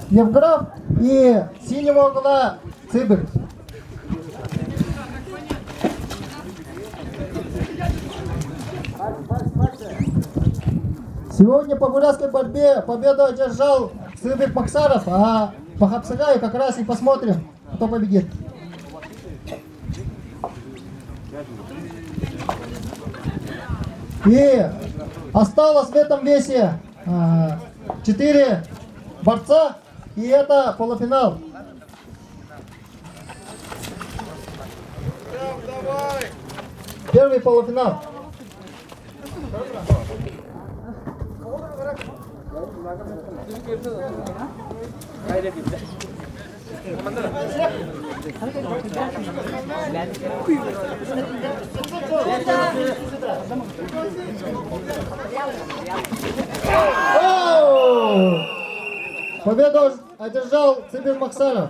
Евграф и синего угла Цыбер. Сегодня по бурятской борьбе победу одержал Цыбер Максаров, а по Хапсагаю как раз и посмотрим, кто победит. И осталось в этом весе 4 борца, и это полуфинал. Первый полуфинал. Победу одержал Цыбер Максаров.